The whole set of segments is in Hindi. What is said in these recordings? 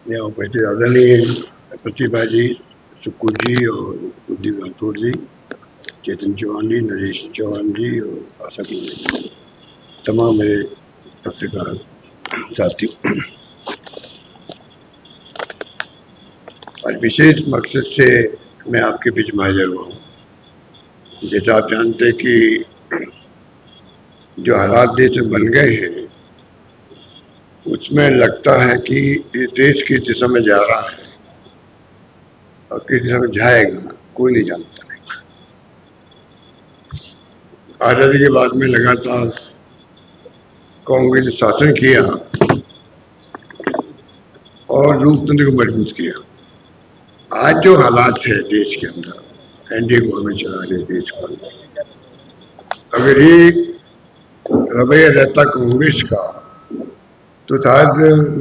यहाँ उपस्थित आदरणीय प्रतिभा जी, सुक्कू जी और कुलदीप राठौर जी, चेतन चौहान जी, नरेश चौहान जी और आशा जी, तमाम मेरे पत्रकार साथी, आज विशेष मकसद से मैं आपके बीच में हाजिर हुआ हूँ। जैसा आप जानते हैं कि जो हालात देश में बन गए हैं, उसमें लगता है कि ये देश किस दिशा में जा रहा है और किस दिशा में जाएगा कोई नहीं जानता। आजादी के बाद में लगातार कांग्रेस ने शासन किया और लोकतंत्र को मजबूत किया। आज जो हालात है देश के अंदर, एनडीए गवर्नमेंट चला रही है देश को, अगर ये रवैया रहता कांग्रेस का तो शायद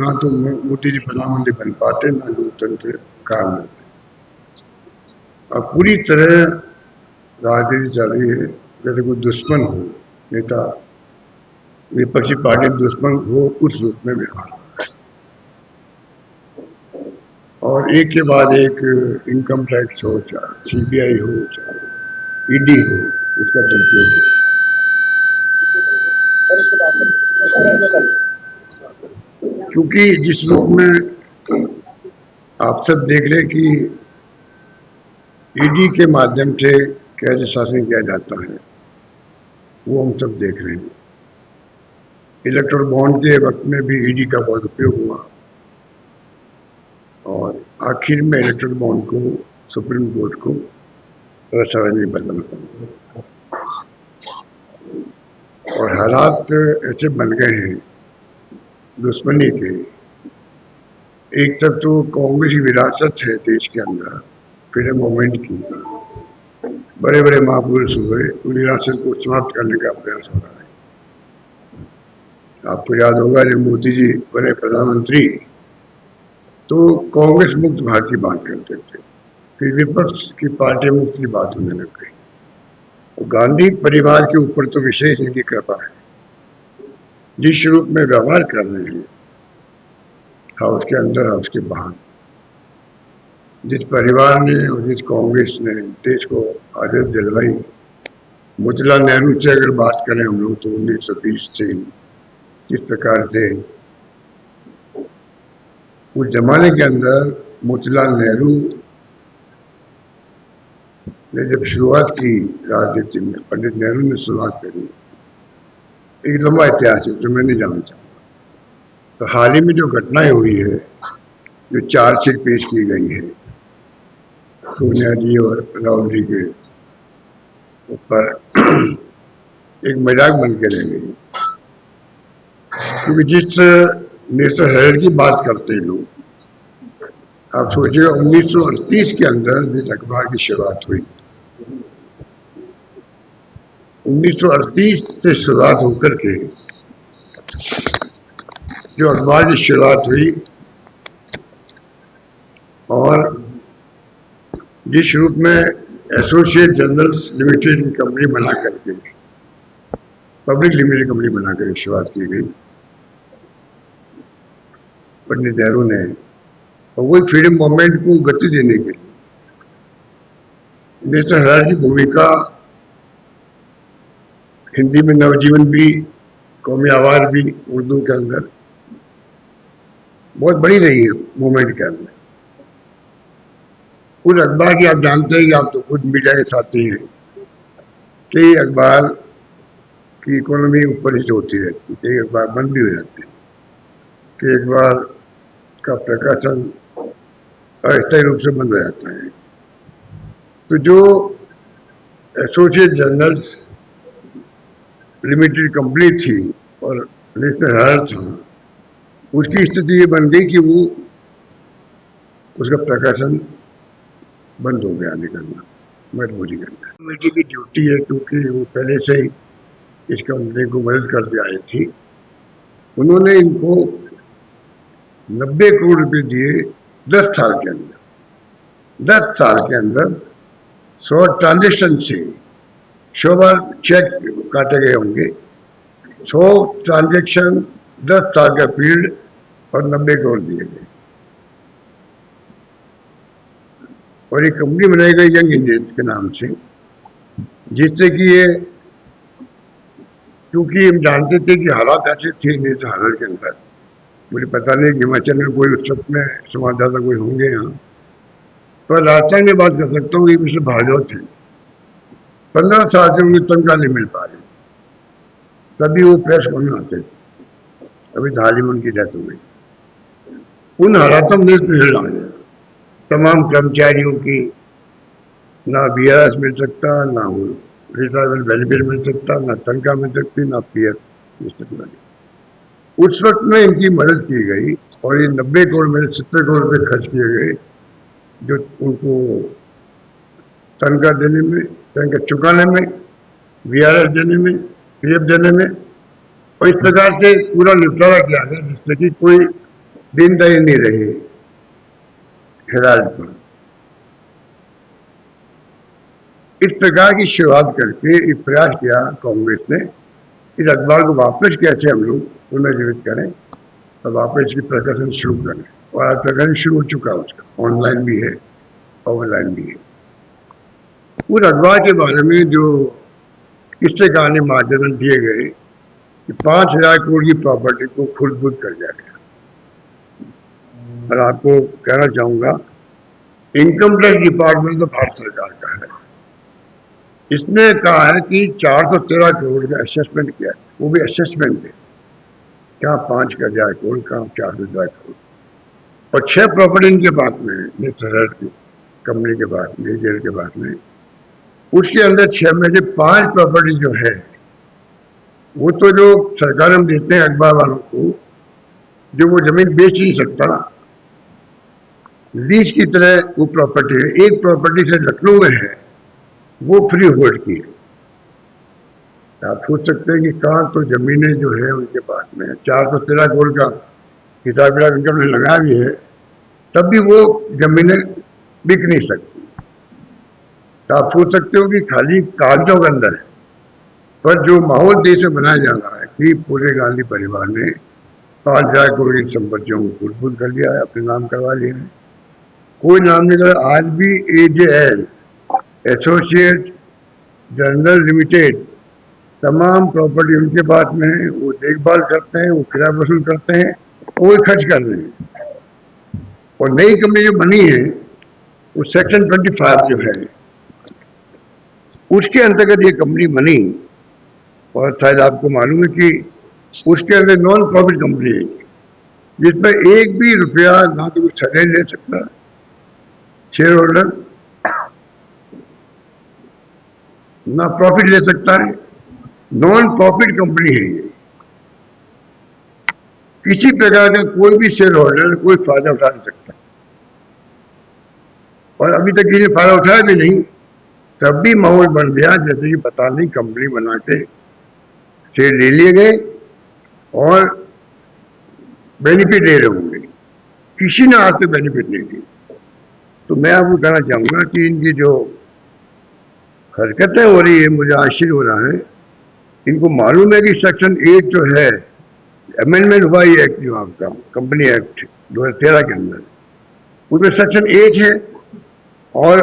ना तो मोदी जी प्रधानमंत्री बन पाते, ना लोकतंत्र कायम रहते। अब पूरी तरह राजनीति चल रही है जैसे कोई दुश्मन हो, नेता विपक्षी पार्टी दुश्मन हो, उस रूप में व्यवहार हो रहा है। और एक के बाद एक इनकम टैक्स हो, चाहे सीबीआई हो, चाहे ईडी हो, उसका दुरुपयोग हो। क्योंकि जिस रूप में आप सब देख रहे कि ईडी के माध्यम से कैसे शासन किया जाता है, वो हम सब देख रहे हैं। इलेक्टोरल बॉन्ड के वक्त में भी ईडी का बहुत उपयोग हुआ और आखिर में इलेक्टोरल बॉन्ड को सुप्रीम कोर्ट को राजनीति बदलना पड़ा और हालात ऐसे बन गए हैं दुश्मनी के। एक तरफ तो कांग्रेस की विरासत है देश के अंदर, फ्रीडम मूवमेंट की, बड़े बड़े महापुरुष हुए, उन विरासत को समाप्त करने का प्रयास हो रहा है। आपको याद होगा जब मोदी जी बने प्रधानमंत्री तो कांग्रेस मुक्त भारत की बात करते थे, फिर विपक्ष की पार्टी मुक्त की बात होने लग गई। तो गांधी परिवार के ऊपर तो विशेष इनकी कृपा है। जिस रूप में व्यवहार कर रहे हैं, हाउस के अंदर हाउस के बाहर, जिस परिवार ने और जिस कांग्रेस ने देश को आजादी दिलवाई, मोतीलाल नेहरू से अगर बात करें हम लोग तो 1920 से किस प्रकार से उस जमाने के अंदर मोतीलाल नेहरू ने जब शुरुआत की राजनीति में, पंडित नेहरू ने शुरुआत करी, एक लंबा इतिहास है जो मैं नहीं जानना चाहूँगा। तो हाल ही में जो घटनाएं हुई है, जो चार्जशीट पेश की गई है सोनिया जी और राहुल जी के ऊपर, एक मजाक बन के रह गई। क्योंकि जिस नेशनल हेराल्ड की बात करते हैं लोग, आप सोचिएगा 1938 के अंदर जिस अखबार की शुरुआत हुई, 1938 से शुरुआत होकर के जो अखबार की शुरुआत हुई और जिस रूप में एसोसिएट जर्नल्स लिमिटेड कंपनी बना करके, पब्लिक लिमिटेड कंपनी बना करके शुरुआत की गई पंडित नेहरू ने, और वही फ्रीडम मूवमेंट को गति देने के लिए नेशनल हेराल्ड की भूमिका हिंदी में नवजीवन भी, कौमी आवाज भी उर्दू के अंदर बहुत बड़ी रही है मूवमेंट के अंदर। उस अखबार की आप जानते हैं कि आप तो खुद मीडिया के साथी हैं कि अखबार की इकोनॉमी ऊपर नीचे होती रहती है, कई अखबार बंद भी हो जाते हैं, कि अखबार का प्रकाशन अस्थायी रूप से बंद हो जाता है। तो जो एसोसिएट जर्नल्स लिमिटेड कंपनी थी और नेशनल हेराल्ड था, उसकी स्थिति ये बन गई कि वो उसका प्रकाशन बंद हो गया, निकलना मजबूरी करना। कमेटी की ड्यूटी है, क्योंकि वो पहले से ही इस कंपनी को मदद करते आए थी। उन्होंने इनको 90 करोड़ रुपए दिए 10 साल के अंदर। 10 साल के अंदर 100 ट्रांजेक्शन से 100 बार चेक काटे गए होंगे, 100 ट्रांजेक्शन, 10 साल का पीरियड और 90 करोड़ दिए गए। और एक कंपनी बनाई गई यंग इंडियंस के नाम से, जिससे कि ये, क्योंकि हम जानते थे कि हालात ऐसे थे नहीं तो हालत के अंदर, मुझे पता नहीं हिमाचल में कोई उत्सव में संवाददाता कोई होंगे यहाँ, पर राजस्थान में बात कर सकता हूँ कि मिस्टर भार्गव थे, 15 साल से उन्हें तनख्वाह नहीं मिल पा रही, तभी वो प्रेस करने आते थे। अभी तो हाल ही में उनकी डेथ हो गई। उन हालातों में तमाम कर्मचारियों की ना BRS मिल सकता, ना रिटायरमेंट बेनिफिट मिल सकता, ना तनख्वाह मिल सकती, ना PF मिल सकता। उस वक्त में इनकी मदद की गई और ये 90 करोड़ में 70 करोड़ रुपये खर्च किए गए, जो उनको तनख्वाह देने में, तनख्वाह चुकाने में, BRS देने में, PF देने में, और इस प्रकार से पूरा निपटारा किया गया जिससे कि कोई देनदारी नहीं रही हिदायत पर। इस प्रकार की शुरुआत करके एक प्रयास किया कांग्रेस ने, इस अखबार को वापस कैसे हम लोग पुनर्जीवित करें और वापस इसकी प्रकाशन शुरू करें, और आज प्रकाशन शुरू हो चुका है, उसका ऑनलाइन भी है, ऑफलाइन भी है। उस अखबार के बारे में जो किस्से कहानी माध्यम दिए गए कि 5,000 करोड़ की प्रॉपर्टी को खुर्द-बुर्द कर दिया गया। और आपको कहना चाहूंगा, इनकम टैक्स डिपार्टमेंट तो भारत सरकार का है, इसने कहा है कि 413 करोड़ का असेसमेंट किया है, वो भी असेसमेंट है, कहाँ 5,000 करोड़, कहाँ 4,000 करोड़, और 6 प्रॉपर्टी इनके पास में है, कंपनी के पास में, जेल के पास में। उसके अंदर 6 में से 5 प्रॉपर्टी जो है वो तो जो सरकार हम देते हैं अखबार वालों को, जो वो जमीन बेच नहीं सकता, लीज की तरह वो प्रॉपर्टी है। एक प्रॉपर्टी से लखनऊ में है, वो फ्री होल्ड की है। आप सोच सकते हैं कि कहाँ तो जमीनें जो है उनके पास में 413 करोड़ का हिसाब किताब इनकम ने लगाया भी है, तब भी वो जमीनें बिक नहीं सकती। तो आप सोच सकते हो कि खाली कागजों के अंदर है, पर जो माहौल देश में बनाया जा रहा है कि पूरे गांधी परिवार ने 5,000 करोड़ की संपत्तियों को खुर्द-बुर्द कर लिया है, अपने नाम करवा लिया है, कोई नाम नहीं कर। आज भी AJL एसोसिएट जनरल लिमिटेड तमाम प्रॉपर्टी उनके पास में है, वो देखभाल करते हैं, वो किराया वसूल करते हैं, वो खर्च कर रहे हैं। और नई कंपनी जो बनी है वो सेक्शन 25 जो है उसके अंतर्गत ये कंपनी बनी, और शायद आपको मालूम है कि उसके अंदर नॉन प्रॉफिट कंपनी है, जिसमें एक भी रुपया ना तो कुछ सजा ले सकता शेयर होल्डर, ना प्रॉफिट ले सकता है, नॉन प्रॉफिट कंपनी है ये। किसी प्रकार का कोई भी शेयर होल्डर कोई फायदा उठा नहीं सकता, और अभी तक किसी फायदा उठाया भी नहीं। तब भी माहौल बन गया जैसे कि पता नहीं कंपनी बना के शेयर ले लिए गए और बेनिफिट ले रहे होंगे, किसी ने आज तक बेनिफिट नहीं दी। तो मैं आपको कहना चाहूंगा कि इनकी जो हरकतें हो रही है, मुझे आश्चर्य हो रहा है। इनको मालूम है कि सेक्शन 8 जो है, अमेंडमेंट हुआ ये एक्ट जो आपका कंपनी एक्ट 2013 के अंदर, उसमें सेक्शन 8 है, और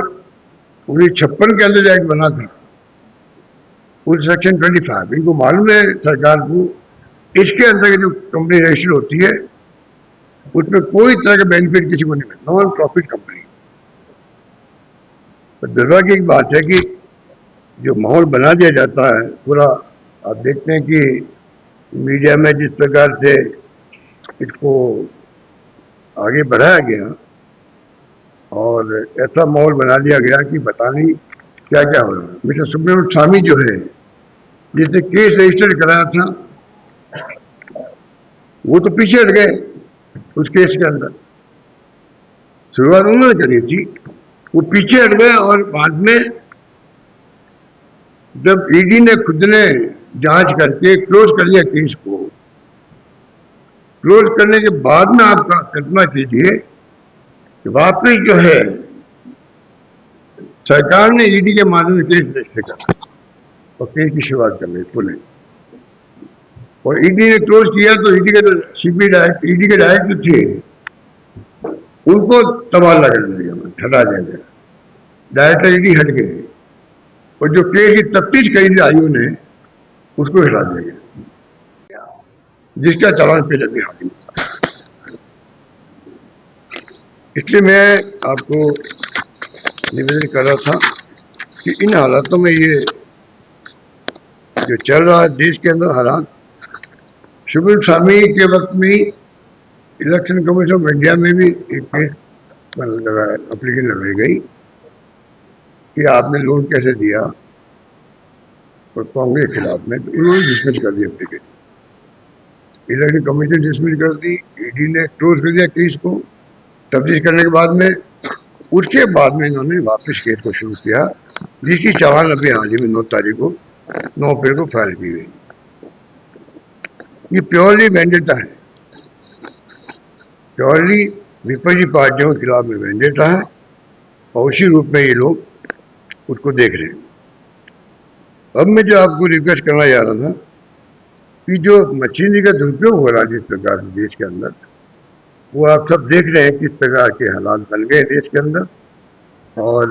1956 के अंदर एक्ट बना था उस सेक्शन 25। इनको मालूम है सरकार को, इसके अंदर जो कंपनी रजिस्टर होती है उसमें कोई तरह का बेनिफिट किसी को नहीं मिलता, नॉन प्रॉफिट कंपनी। तो दुर्भाग्य की बात है कि जो माहौल बना दिया जाता है पूरा, आप देखते हैं कि मीडिया में जिस प्रकार से इसको आगे बढ़ाया गया और ऐसा माहौल बना दिया गया कि पता नहीं क्या क्या हो रहा है। मिस्टर सुब्रमण्यम स्वामी जो है, जिसने केस रजिस्टर कराया था, वो तो पीछे हट गए उस केस के अंदर। शुरुआत उन्होंने करी थी, वो पीछे हट गए, और बाद में जब ईडी ने खुद ने जांच करके क्लोज कर लिया केस को, क्लोज करने के बाद में आप कल्पना कीजिए कि वापस जो है सरकार ने ईडी के माध्यम से केस रजिस्टर करा और केस की शुरुआत कर ली पुणे, और ईडी ने क्लोज किया तो ईडी के CBI डायरेक्टर, ईडी के डायरेक्टर थे, उनको तबादला कर दिया, हटा दिया गया। डायरेक्टर ईडी हट गए और जो केस की तफ्तीश करी थी आयोग ने उसको हिला दिया गया, जिसका चालान पे लगे हाकिम। इसलिए मैं आपको निवेदन कर रहा था कि इन हालातों में ये जो चल रहा है देश के अंदर हालात, शुभम स्वामी के वक्त में इलेक्शन कमीशन ऑफ इंडिया में भी एक केस एप्लीकेशन लगाई गई कि आपने लोन कैसे दिया और कांग्रेस के खिलाफ में, तो उन्होंने डिसमिस कर the application. Election commission dismiss कर दी, ईडी ने क्लोज कर दिया केस को तफ्तीश करने के बाद में। उसके बाद में इन्होंने वापस केस को शुरू किया, जिसकी चालान अभी हाल ही में 9 तारीख को 9 अप्रैल को फाइल की गई। ये प्योरली वेंडेटा है, प्योरली विपक्षी पार्टियों के खिलाफ में वेंडेटा है और उसी रूप में ये लोग उसको देख रहे हैं। अब मैं जो आपको रिक्वेस्ट करना जा रहा था कि जो मशीनरी का दुरुपयोग हो रहा है जिस प्रकार से देश के अंदर, वो आप सब देख रहे हैं किस प्रकार के हालात बन गए देश के अंदर। और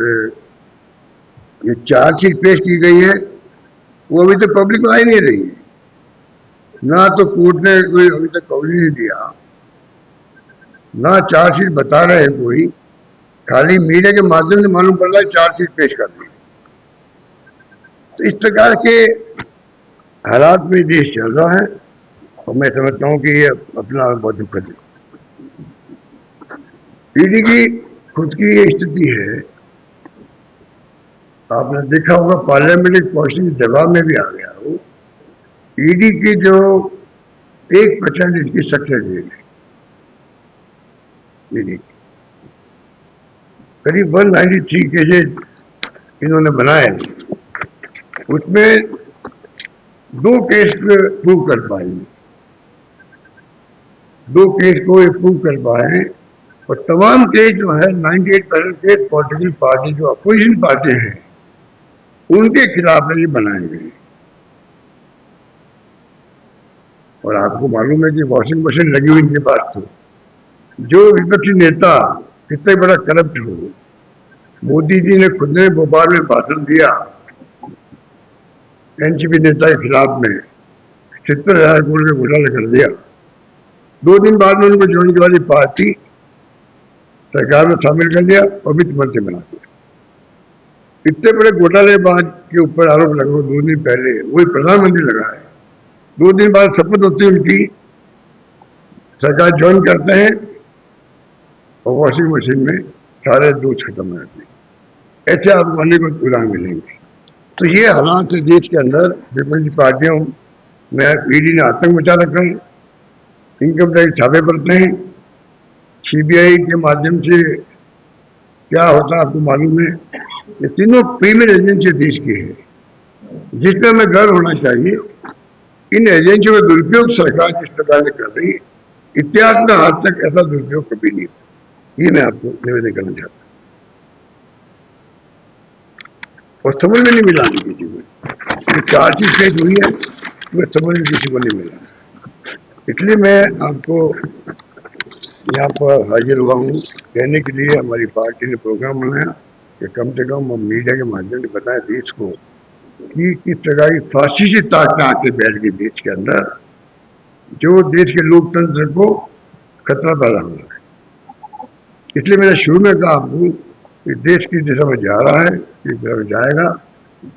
ये चार्जशीट पेश की गई है वो अभी तक पब्लिक में आई नहीं रही है, ना तो कोर्ट ने कोई अभी तक कवरेज नहीं दिया, ना चार्जशीट बता रहे हैं कोई, खाली मीडिया के माध्यम से मालूम पड़ रहा है चार्जशीट पेश कर दी। तो इस प्रकार के हालात में देश चल रहा है और मैं समझता हूं कि ये अपना बहुत दुखद है। ईडी की खुद की ये स्थिति है, आपने देखा होगा पार्लियामेंट्री क्वेश्चन के जवाब में भी आ गया वो, ईडी की जो 1% इसकी सक्सेस रेट है, ईडी करीब 193 केसेज इन्होंने बनाए, उसमें 2 केस प्रूव कर पाए, 2 केस को प्रूव कर पाए और तमाम केस जो है 98% केस पॉलिटिकल पार्टी जो अपोजिशन पार्टी हैं उनके खिलाफ ये बनाए गए। और आपको मालूम है कि वॉशिंग मशीन लगी हुई इनके पास, तो जो विपक्षी नेता कितने बड़ा करप्ट हो, मोदी जी ने खुद ने भोपाल में भाषण दिया एनसीपी नेता के खिलाफ में, 70,000 करोड़ का घोटाला कर दिया। 2 दिन बाद में उनको ज्वाइन की वाली पार्टी सरकार में शामिल कर दिया और वित्त मंत्री बना दिया। इतने बड़े घोटालेबाज के ऊपर आरोप लगा 2 दिन पहले वही प्रधानमंत्री लगा है, 2 दिन बाद शपथ होती है उनकी, सरकार ज्वाइन करते हैं और वॉशिंग मशीन में सारे दूध खत्म हो जाते हैं। ऐसे आपको अनेक उदाहरण मिलेंगे। तो ये हालात है देश के अंदर, विपक्षी पार्टियों में ईडी ने आतंक मचा रखा है, इनकम टैक्स छापे पड़ते हैं, सीबीआई के माध्यम से क्या होता है आपको मालूम है। ये तीनों प्रीमियर एजेंसी देश की है, जिसमें हमें गर्व होना चाहिए। इन एजेंसियों का दुरुपयोग सरकार जिस प्रकार से कर रही है, इतिहास में आज तक ऐसा दुरुपयोग कभी नहीं हुआ। ये मैं आपको निवेदन करना चाहता हूँ और समझ में नहीं मिला किसी को, 4 चीज पेश हुई है मैं समझ में किसी को नहीं मिला। इसलिए मैं आपको यहाँ पर हाजिर हुआ हूँ कहने के लिए, हमारी पार्टी ने प्रोग्राम बनाया कि कम से कम हम मीडिया के माध्यम से बताएं देश को कि किस प्रकार की फासिस्टी ताकतें आके बैठ गई देश के अंदर, जो देश के लोकतंत्र को खतरा पैदा हो रहा है। इसलिए मैंने शुरू में कहा आपको कि देश किस दिशा में जा रहा है, किस दिशा में जाएगा,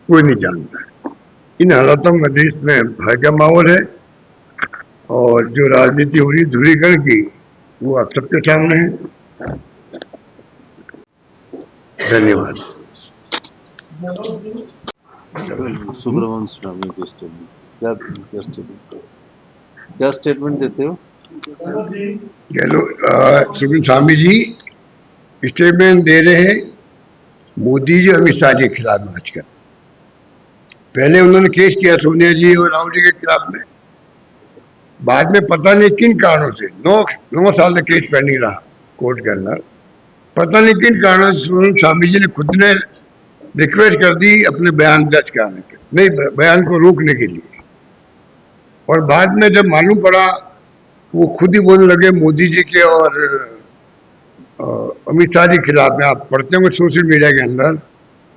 कोई नहीं जानता है। इन हालातों में देश में भय का माहौल है और जो राजनीति हो रही ध्रुवीकरण की, वो आप सबके सामने है। धन्यवाद। सुब्रमण्यम क्या स्टेटमेंट देते हो? सुब्रमण्यम स्वामी जी स्टेटमेंट दे रहे हैं मोदी जी अमित शाह जी के खिलाफ में। आजकल पहले उन्होंने केस किया सोनिया जी और राहुल जी के खिलाफ में, बाद में पता नहीं किन कारणों से 9 साल तक केस पेंडिंग रहा कोर्ट के अंदर, पता नहीं किन कारणों से सुब्रमण्यम स्वामी जी ने खुद ने रिक्वेस्ट कर दी अपने बयान दर्ज कराने के, नहीं बयान को रोकने के लिए। और बाद में जब मालूम पड़ा वो खुद ही बोलने लगे मोदी जी के और अमित शाह जी के खिलाफ में। आप पढ़ते होंगे सोशल मीडिया के अंदर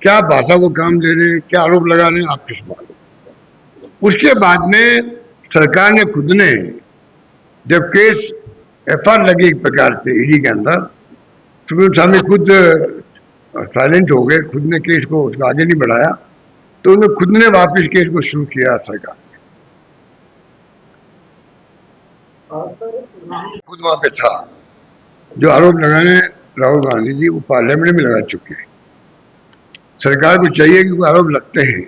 क्या भाषा को काम दे रहे हैं, क्या आरोप लगा रहे हैं, आप किस मालूम। उसके बाद में सरकार ने खुद ने जब केस एफआईआर लगी एक प्रकार से ईडी के अंदर, सुप्रीम स्वामी खुद साइलेंट हो गए, खुद ने केस को उसको आगे नहीं बढ़ाया, तो उन्होंने खुद ने वापस केस को शुरू किया सरकार खुद वहां पे था। जो आरोप लगाने राहुल गांधी जी वो पार्लियामेंट में लगा चुके हैं। सरकार को चाहिए कि वो आरोप लगते हैं,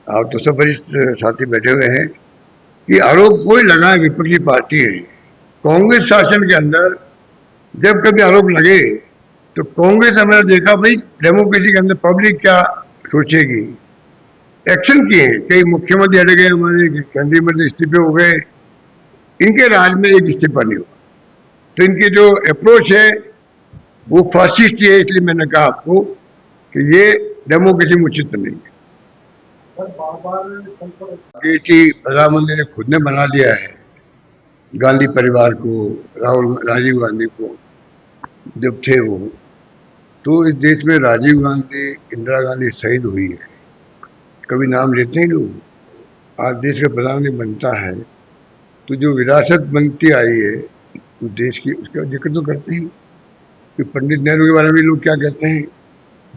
आप तो सब वरिष्ठ साथी बैठे हुए हैं, कि आरोप कोई लगाए, विपक्षी पार्टी है। कांग्रेस शासन के अंदर जब कभी आरोप लगे तो कांग्रेस हमने देखा भाई डेमोक्रेसी के अंदर पब्लिक क्या सोचेगी, एक्शन किए। कई मुख्यमंत्री हट गए, हमारे केंद्रीय मंत्री इस्तीफे हो गए, इनके राज में एक इस्तीफा नहीं हुआ। तो इनकी जो अप्रोच है वो फासिस्ट है, इसलिए मैंने कहा आपको कि ये डेमोक्रेसी में उचित नहीं है। कि प्रधानमंत्री ने खुद ने बना दिया है गांधी परिवार को, राजीव गांधी को जब थे वो, तो इस देश में राजीव गांधी, इंदिरा गांधी शहीद हुई है, कभी नाम लेते हैं लोग। आज देश का प्रधानमंत्री बनता है तो जो विरासत बनती आई है उस देश की, उसका जिक्र तो करते हैं कि पंडित नेहरू के बारे में लोग क्या कहते हैं।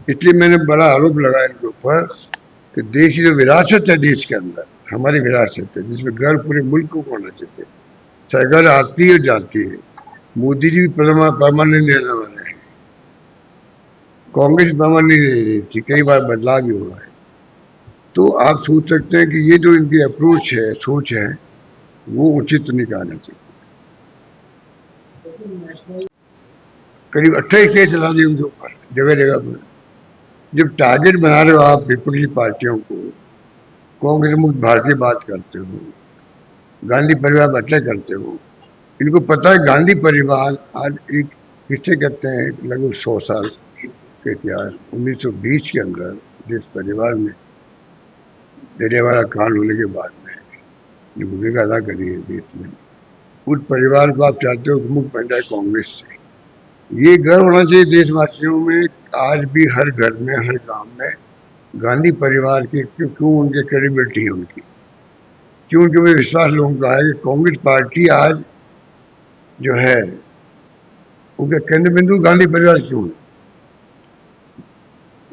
इसलिए मैंने बड़ा आरोप लगाया इनके ऊपर कि देश की जो विरासत है, देश के अंदर हमारी विरासत है जिसमें गर्व पूरे मुल्क को होना चाहिए, चाहे घर आती है जाती है। मोदी जी भी परमानेंट रहने वाले हैं, कांग्रेस परमानेंट नहीं रह रही थी, कई बार बदलाव भी हुआ है। तो आप सोच सकते हैं कि ये जो इनकी अप्रोच है, सोच है, वो उचित नहीं कहना चाहिए। करीब 28 केस चला दिए उनके ऊपर जगह जगह पर। जब टारगेट बना रहे हो आप विपक्षी पार्टियों को, कांग्रेस मुक्त भारतीय बात करते हो, गांधी परिवार पर अटैक करते हो, इनको पता है गांधी परिवार आज एक किससे कहते हैं लगभग 100 साल के इतिहास, 1920 के अंदर जिस परिवार में डेडेवाला कांड होने के बाद में जो भूमिका अदा करी है देश में, उस परिवार को आप चाहते हो कि मुक्त बन जाए कांग्रेस से। ये गर्व होना चाहिए देशवासियों में, आज भी हर घर में, हर गांव में गांधी परिवार की क्यों उनकी क्रेडिबिलिटी है, उनकी क्यों उनके में विश्वास लोगों का है कि कांग्रेस पार्टी आज जो है उनके केंद्र बिंदु गांधी परिवार क्यों है।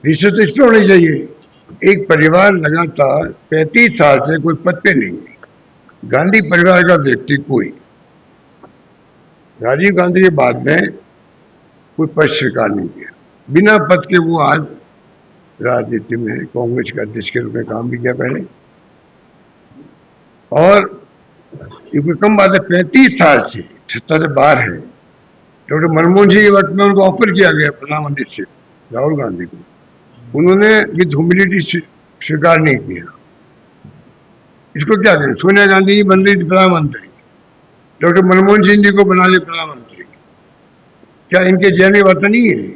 रिश्ते तो इस पर होनी चाहिए। एक परिवार लगातार 35 साल से कोई पद पे नहीं है, गांधी परिवार का व्यक्ति कोई, राजीव गांधी के बाद में कोई पद स्वीकार नहीं किया, बिना पद के वो आज राजनीति में कांग्रेस का अध्यक्ष के रूप में काम भी किया पहले। और ये कोई कम बात है, 35 साल से सत्ता से बाहर है। डॉक्टर मनमोहन सिंह के वक्त में उनको ऑफर किया गया प्रधानमंत्री से, राहुल गांधी को, उन्होंने विद ह्यूमिलिटी स्वीकार नहीं किया। इसको क्या कहें, सोनिया गांधी जी बन रही थी प्रधानमंत्री, डॉक्टर मनमोहन सिंह जी को बना लिया प्रधानमंत्री, क्या इनके जहन में बात नहीं है।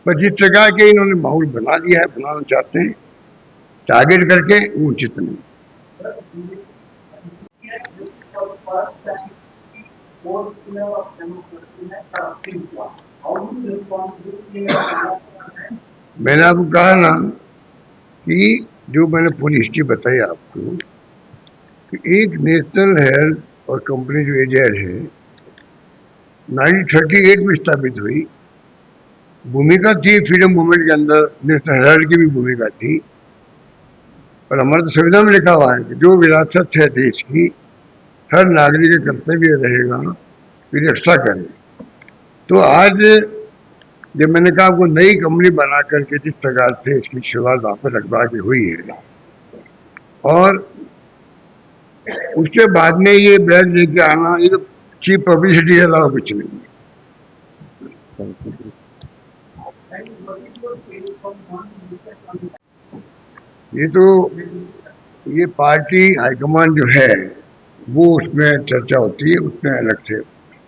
पर जिस प्रकार के इन्होंने माहौल बना दिया है, बनाना चाहते हैं टारगेट करके, वो उचित नहीं। मैंने आपको कहा ना कि जो मैंने पूरी हिस्ट्री बताई आपको कि एक नेशनल हेल्थ और कंपनी जो एजेड है 1938 में स्थापित हुई, भूमिका थी फ्रीडम मूवमेंट के अंदर, नेशनल हेल्थ की भी भूमिका थी। और हमारे तो संविधान में लिखा हुआ है कि जो विरासत है देश की, हर नागरिक का कर्तव्य रहेगा कि रक्षा करे। तो आज जब मैंने कहा आपको नई कंपनी बना करके जिस प्रकार से इसकी शुरुआत वापस रखवा के हुई है, और उसके बाद में ये बैग लेके आना, ये तो चीप पब्लिसिटी के अलावा कुछ नहीं है। ये तो ये पार्टी हाईकमान जो है वो उसमें चर्चा होती है, उसमें अलग से।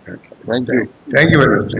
Thank you. Thank you very much.